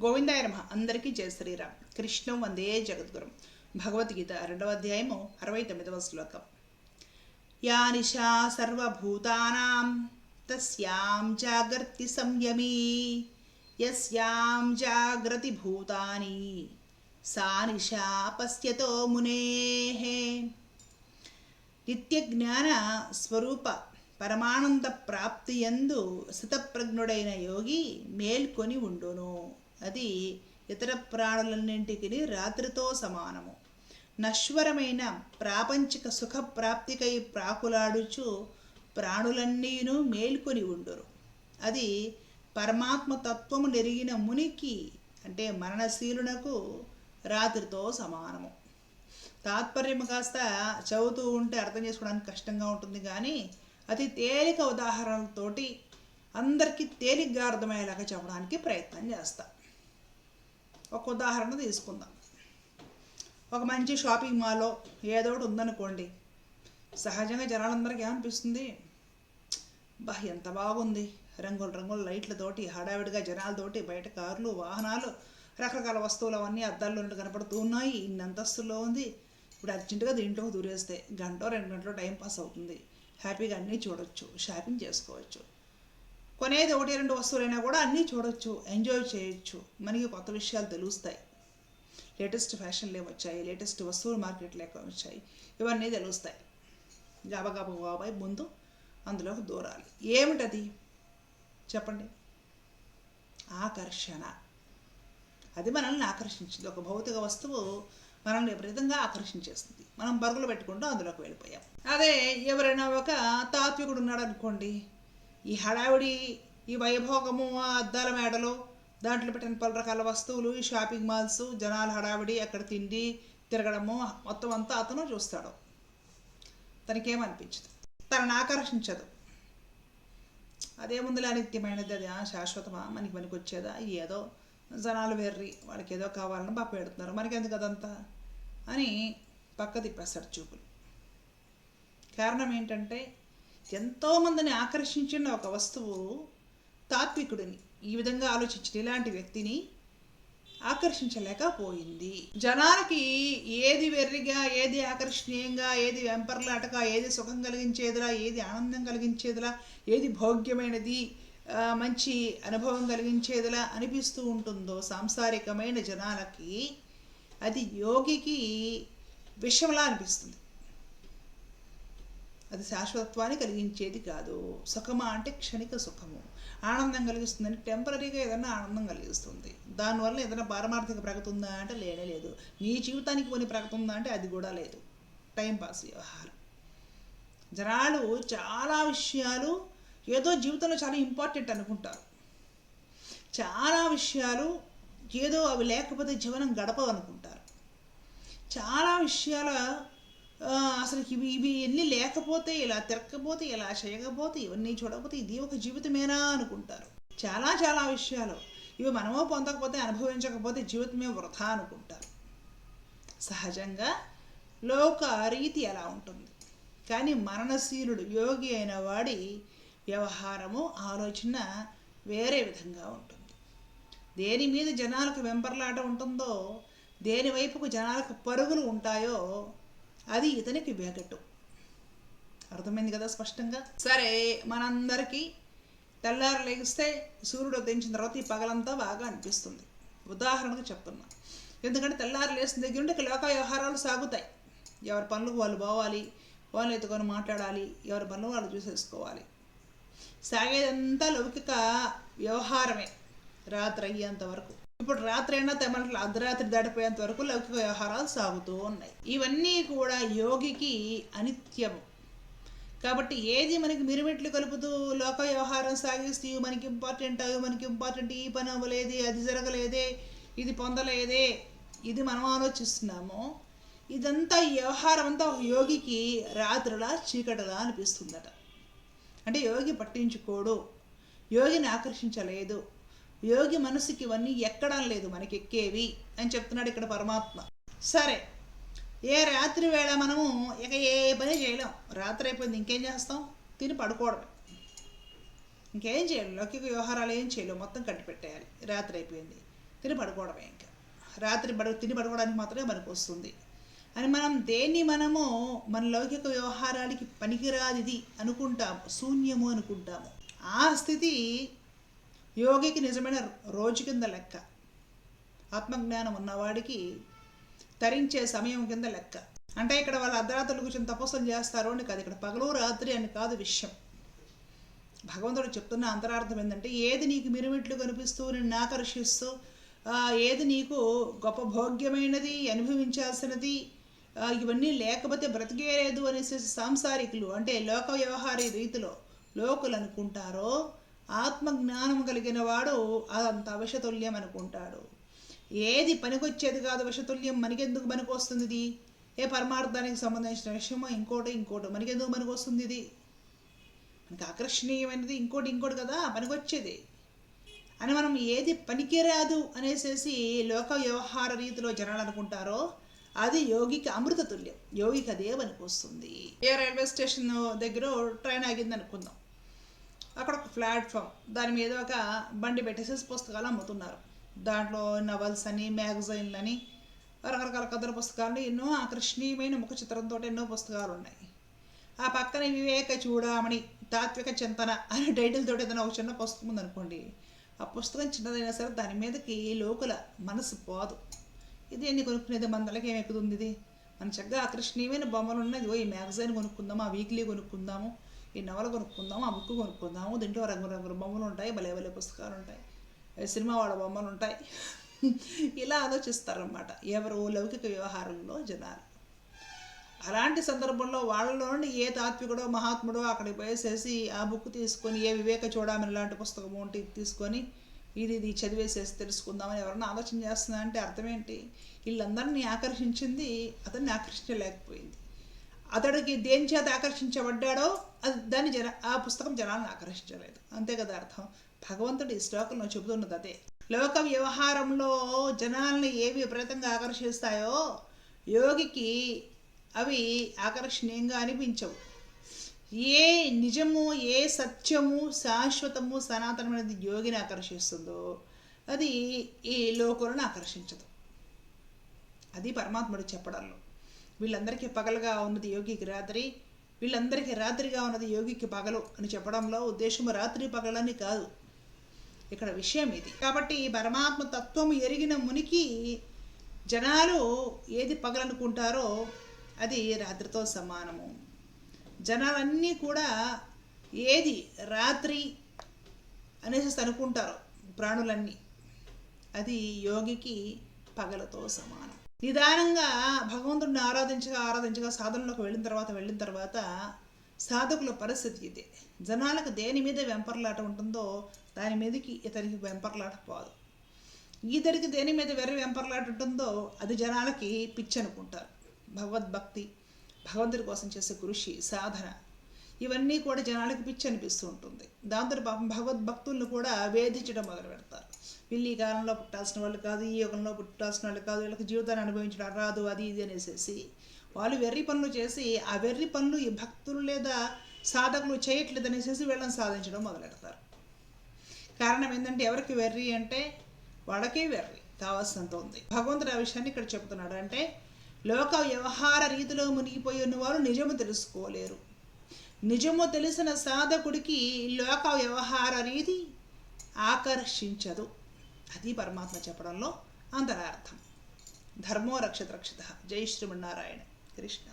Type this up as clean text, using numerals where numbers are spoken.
గోవిందాయ నమః. అందరికీ జయ శ్రీరామ్. కృష్ణం వందే జగద్గురం. భగవద్గీత 2వ అధ్యాయము 69వ శ్లోకం. యా నిశా సర్వభూతానాం తస్యాం జాగర్తి సంయమీ యస్యాం జాగ్రతి భూతాని సా నిశా పశ్యతో మునేః. నిత్యజ్ఞాన స్వరూప పరమానంద ప్రాప్తియందు స్థితప్రజ్ఞుడైన యోగి మేల్కొని ఉండును. అది ఇతర ప్రాణులన్నింటికి రాత్రితో సమానము. నశ్వరమైన ప్రాపంచిక సుఖ ప్రాప్తికై ప్రాకులాడుచు ప్రాణులన్నీను మేల్కొని ఉండురు. అది పరమాత్మ తత్వము నెరిగిన మునికి అంటే మరణశీలునకు రాత్రితో సమానము. తాత్పర్యం కాస్త చదువుతూ ఉంటే అర్థం చేసుకోవడానికి కష్టంగా ఉంటుంది, కానీ అతి తేలిక ఉదాహరణలతోటి అందరికీ తేలిగ్గా అర్థమయ్యేలాగా చెప్పడానికి ప్రయత్నం చేస్తా. ఒక ఉదాహరణ తీసుకుందాం. ఒక మంచి షాపింగ్ మాల్లో ఏదో ఒకటి ఉందనుకోండి. సహజంగా జనాలందరికీ ఏమనిపిస్తుంది, బా ఎంత బాగుంది, రంగుల రంగుల లైట్లతోటి హడావిడిగా జనాలతోటి బయట కార్లు వాహనాలు రకరకాల వస్తువులు అవన్నీ అద్దాల్లో కనపడుతూ ఉన్నాయి, ఇన్ని అంతస్తుల్లో ఉంది. ఇప్పుడు అర్జెంటుగా దీంట్లోకి దూరేస్తే 1-2 గంటలో టైం పాస్ అవుతుంది, హ్యాపీగా అన్నీ చూడొచ్చు, షాపింగ్ చేసుకోవచ్చు. కొనేది 1-2 వస్తువులైనా కూడా అన్నీ చూడొచ్చు, ఎంజాయ్ చేయొచ్చు. మనకి కొత్త విషయాలు తెలుస్తాయి. లేటెస్ట్ ఫ్యాషన్లు ఏమొచ్చాయి, లేటెస్ట్ వస్తువులు మార్కెట్లో వచ్చాయి, ఇవన్నీ తెలుస్తాయి. గబగబాబాయ్ ముందు అందులోకి దూరాలి. ఏమిటది చెప్పండి? ఆకర్షణ. అది మనల్ని ఆకర్షించింది. ఒక భౌతిక వస్తువు మనల్ని విపరీతంగా ఆకర్షించేస్తుంది. మనం పరుగులు పెట్టుకుంటూ అందులోకి వెళ్ళిపోయాం. అదే ఎవరైనా ఒక తాత్వికుడు ఉన్నాడు అనుకోండి, ఈ హడావిడి, ఈ వైభోగము, ఆ అద్దాల మేడలు, దాంట్లో పెట్టిన పలు రకాల వస్తువులు, ఈ షాపింగ్ మాల్స్, జనాల హడావిడి, అక్కడ తిండి తిరగడము మొత్తం అంతా అతను చూస్తాడు. తనకేమనిపించదు, తనని ఆకర్షించదు. అదేముందులే నిత్యమైనది, అది శాశ్వతమా, మనకి పనికి వచ్చేదా, ఏదో జనాలు వెర్రి, వాళ్ళకి ఏదో కావాలని బాగా పెడుతున్నారు, మనకి ఎందుకు అదంతా అని పక్క తిప్పేస్తాడు చూపులు. కారణం ఏంటంటే ఎంతోమందిని ఆకర్షించిన ఒక వస్తువు తాత్వికుడిని, ఈ విధంగా ఆలోచించిన ఇలాంటి వ్యక్తిని ఆకర్షించలేకపోయింది. జనాలకి ఏది వెర్రిగా, ఏది ఆకర్షణీయంగా, ఏది వెంపర్లాటగా, ఏది సుఖం కలిగించేదిలా, ఏది ఆనందం కలిగించేదిలా, ఏది భోగ్యమైనది, మంచి అనుభవం కలిగించేదిలా అనిపిస్తూ ఉంటుందో సాంసారికమైన జనాలకి, అది యోగికి విషంలా అనిపిస్తుంది. అది శాశ్వతత్వాన్ని కలిగించేది కాదు. సుఖమా అంటే క్షణిక సుఖము. ఆనందం కలిగిస్తుందని టెంపరీగా ఏదైనా ఆనందం కలిగిస్తుంది. దానివల్ల ఏదైనా పారమార్థిక ప్రగతి ఉందా అంటే లేనే లేదు. నీ జీవితానికి కొన్ని ప్రగతి ఉందా అంటే అది కూడా లేదు. టైంపాస్ వ్యవహారం. జనాలు చాలా విషయాలు ఏదో జీవితంలో చాలా ఇంపార్టెంట్ అనుకుంటారు. చాలా విషయాలు ఏదో అవి లేకపోతే జీవనం గడపవు అనుకుంటారు. చాలా విషయాల అసలు ఇవి ఎన్ని లేకపోతే, ఇలా తిరగకపోతే, ఇలా చేయకపోతే, ఇవన్నీ చూడకపోతే ఇది ఒక జీవితమేనా అనుకుంటారు. చాలా చాలా విషయాలు ఇవి మనమో పొందకపోతే, అనుభవించకపోతే జీవితమే వృధా అనుకుంటారు. సహజంగా లోక రీతి అలా ఉంటుంది. కానీ మరణశీలుడు యోగి అయిన వాడి వ్యవహారము, ఆలోచన వేరే విధంగా ఉంటుంది. దేని మీద జనాలకు వెంపర్లాట ఉంటుందో, దేని వైపుకు జనాలకు పరుగులు ఉంటాయో అది ఇతనికి వేగట్టు. అర్థమైంది కదా స్పష్టంగా? సరే, మనందరికీ తెల్లారు లేగిస్తే సూర్యుడు ఉదయించిన తర్వాత ఈ పగలంతా బాగా అనిపిస్తుంది. ఉదాహరణకు చెప్తున్నా. ఎందుకంటే తెల్లారు లేచిన దగ్గర నుండి లోక వ్యవహారాలు సాగుతాయి. ఎవరి పనులకు వాళ్ళు పోవాలి, వాళ్ళు ఎత్తుకొని మాట్లాడాలి, ఎవరి పనులు వాళ్ళు చూసేసుకోవాలి. సాగేదంతా లౌకిక వ్యవహారమే రాత్రి అయ్యేంత వరకు. ఇప్పుడు రాత్రి అయినా తెమ్మట్లు అర్ధరాత్రి దాటిపోయేంత వరకు లౌకిక వ్యవహారాలు సాగుతూ ఉన్నాయి. ఇవన్నీ కూడా యోగికి అనిత్యము. కాబట్టి ఏది మనకి మిరుమిట్లు కలుపుతూ లోక వ్యవహారం సాగిస్తూ మనకి ఇంపార్టెంట్, ఈ పని అవ్వలేదే, అది జరగలేదే, ఇది పొందలేదే, ఇది మనం ఆలోచిస్తున్నామో, ఇదంతా ఈ వ్యవహారం అంతా ఒక యోగికి రాత్రిలా చీకటిలా అనిపిస్తుందట. అంటే యోగి పట్టించుకోడు, యోగిని ఆకర్షించలేదు, యోగి మనసుకి ఇవన్నీ ఎక్కడం లేదు, మనకి ఎక్కేవి అని చెప్తున్నాడు ఇక్కడ పరమాత్మ. సరే, ఏ రాత్రి వేళ మనము ఇక ఏ పని చేయలేం. రాత్రి అయిపోయింది, ఇంకేం చేస్తాం? తిని పడుకోవడమే, ఇంకేం చేయలేం. లౌకిక వ్యవహారాలు ఏం చేయలేం, మొత్తం కట్టిపెట్టేయాలి. రాత్రి అయిపోయింది, తిని పడుకోవడమే. ఇంకా రాత్రి తిని పడుకోవడానికి మాత్రమే మనకు వస్తుంది అని మనం దేన్ని మనము మన లౌకిక వ్యవహారాలకి పనికిరాదిది అనుకుంటాము, శూన్యము అనుకుంటాము. ఆ స్థితి యోగికి నిజమైన రోజు కింద లెక్క, ఆత్మజ్ఞానం ఉన్నవాడికి తరించే సమయం కింద లెక్క. అంటే ఇక్కడ వాళ్ళు అర్ధరాత్రులు కూర్చొని తపస్సులు చేస్తారు అని కాదు, ఇక్కడ పగలు రాత్రి అని కాదు విషయం. భగవంతుడు చెప్తున్న అంతరార్థం ఏంటంటే, ఏది నీకు మిరుమిట్లు కనిపిస్తూ నిన్ను ఆకర్షిస్తూ, ఏది నీకు గొప్ప భోగ్యమైనది అనుభవించాల్సినది, ఇవన్నీ లేకపోతే బ్రతికేలేదు అనేసి సాంసారికులు అంటే లోక వ్యవహార రీతిలో లోకులు అనుకుంటారో, ఆత్మజ్ఞానం కలిగిన వాడు అదంత వశతుల్యం అనుకుంటాడు. ఏది పనికొచ్చేది కాదు వశతుల్యం, మనకెందుకు పనికి వస్తుంది ఇది, ఏ పరమార్థానికి సంబంధించిన విషయమో ఇంకోటి మనకెందుకు పనికి వస్తుంది ఇది, మనకి ఆకర్షణీయమైనది ఇంకోటి కదా పనికొచ్చేది అని మనం ఏది పనికిరాదు అనేసేసి లోక వ్యవహార రీతిలో జనాలు అనుకుంటారో అది యోగికి అమృత తుల్యం, యోగికి అదే పనికి వస్తుంది. ఏ రైల్వే స్టేషన్ దగ్గర ట్రైన్ ఆగింది అనుకుందాం, అక్కడ ఒక ప్లాట్ఫామ్, దాని మీద ఒక బండి పెట్టేసేసి పుస్తకాలు అమ్ముతున్నారు. దాంట్లో నవల్స్ అని, మ్యాగజైన్లు అని, రకరకాల కథల పుస్తకాలు, ఎన్నో ఆకర్షణీయమైన ముఖ చిత్రంతో ఎన్నో పుస్తకాలు ఉన్నాయి. ఆ పక్కన వివేక చూడామణి తాత్విక చింతన అనే టైటిల్ తోటి ఏదైనా ఒక చిన్న పుస్తకం ఉందనుకోండి, ఆ పుస్తకం చిన్నదైనా సరే దాని మీదకి లోకుల మనసు పోదు. ఇది ఎన్ని కొనుక్కునేది, మందలకి ఏమి ఎక్కుతుంది, ఇది మన చక్కగా ఆకర్షణీయమైన బొమ్మలు ఉన్నది, ఈ మ్యాగజైన్ కొనుక్కుందాము, ఆ వీక్లీ కొనుక్కుందాము, ఈ నవల కొనుక్కుందాము, ఆ బుక్ కొనుక్కుందాము, దీంట్లో రంగురంగుల బొమ్మలు ఉంటాయి, భలే పుస్తకాలు ఉంటాయి, సినిమా వాళ్ళ బొమ్మలు ఉంటాయి, ఇలా ఆలోచిస్తారన్నమాట ఎవరు లౌకిక వ్యవహారంలో జనాలు. అలాంటి సందర్భంలో వాళ్ళలో నుండి ఏ తాత్వికుడో మహాత్ముడో అక్కడికి పోయేసేసి ఆ బుక్ తీసుకొని, ఏ వివేక చూడమని లాంటి పుస్తకం ఉంటే తీసుకొని ఇది చదివేసేసి తెలుసుకుందామని ఎవరన్నా ఆలోచన చేస్తున్నా అంటే అర్థం ఏంటి, వీళ్ళందరినీ ఆకర్షించింది అతన్ని ఆకర్షించలేకపోయింది. అతడికి దేని చేత ఆకర్షించబడ్డాడో అది ఆ పుస్తకం జనాలను ఆకర్షించలేదు, అంతే కదా అర్థం. భగవంతుడు ఈ శ్లోకంలో చెబుతున్నది అదే. లోక వ్యవహారంలో జనాల్ని ఏవి విపరీతంగా ఆకర్షిస్తాయో యోగికి అవి ఆకర్షణీయంగా అనిపించవు. ఏ నిజము, ఏ సత్యము, శాశ్వతము, సనాతనమైనది యోగిని ఆకర్షిస్తుందో అది ఈ లోకులను ఆకర్షించదు. అది పరమాత్ముడు చెప్పడంలో. వీళ్ళందరికీ పగలుగా ఉన్నది యోగికి రాత్రి, వీళ్ళందరికీ రాత్రిగా ఉన్నది యోగికి పగలు అని చెప్పడంలో ఉద్దేశము రాత్రి పగలని కాదు, ఇక్కడ విషయం ఇది. కాబట్టి పరమాత్మ తత్వము ఎరిగిన మునికి జనాలు ఏది పగలనుకుంటారో అది రాత్రితో సమానము. జనాలన్నీ కూడా ఏది రాత్రి అనేసి అనుకుంటారో ప్రాణులన్నీ, అది యోగికి పగలతో సమానం. నిదానంగా భగవంతుడిని ఆరాధించగా సాధనలోకి వెళ్ళిన తర్వాత సాధకుల పరిస్థితి ఇదే. జనాలకు దేని మీద వెంపర్లాట ఉంటుందో దాని మీదకి ఇతనికి వెంపర్లాట పోదు. ఇతనికి దేని మీద వెంపర్లాట ఉంటుందో అది జనాలకి పిచ్చి అనుకుంటారు. భగవద్భక్తి, భగవంతుడి కోసం చేసే కృషి, సాధన, ఇవన్నీ కూడా జనాలకి పిచ్చి అనిపిస్తూ ఉంటుంది. దాంతో పాపం భగవద్భక్తులను కూడా వేధించడం మొదలు పెడతారు. వీళ్ళు ఈ కాలంలో పుట్టాల్సిన వాళ్ళు కాదు, ఈ యుగంలో పుట్టాల్సిన వాళ్ళు కాదు, వీళ్ళకి జీవితాన్ని అనుభవించడం రాదు, అది ఇది అనేసి వాళ్ళు వెర్రి పనులు చేసి ఆ వెర్రి పనులు ఈ భక్తులు లేదా సాధకులు చేయట్లేదు అనేసి వీళ్ళని సాధించడం మొదలెడతారు. కారణం ఏంటంటే ఎవరికి వెర్రి అంటే వాళ్ళకే వెర్రి కావాల్సినంత ఉంది. భగవంతుడు ఆ విషయాన్ని ఇక్కడ చెప్తున్నాడు. అంటే లోక వ్యవహార రీతిలో మునిగిపోయి ఉన్నవారు నిజము తెలుసుకోలేరు. నిజము తెలిసిన సాధకుడికి లోక వ్యవహార రీతి ఆకర్షించదు. అది పరమాత్మ చెప్పడంలో అంతరార్థం. ధర్మో రక్షత రక్షిత. జై శ్రీమన్నారాయణ. కృష్ణ.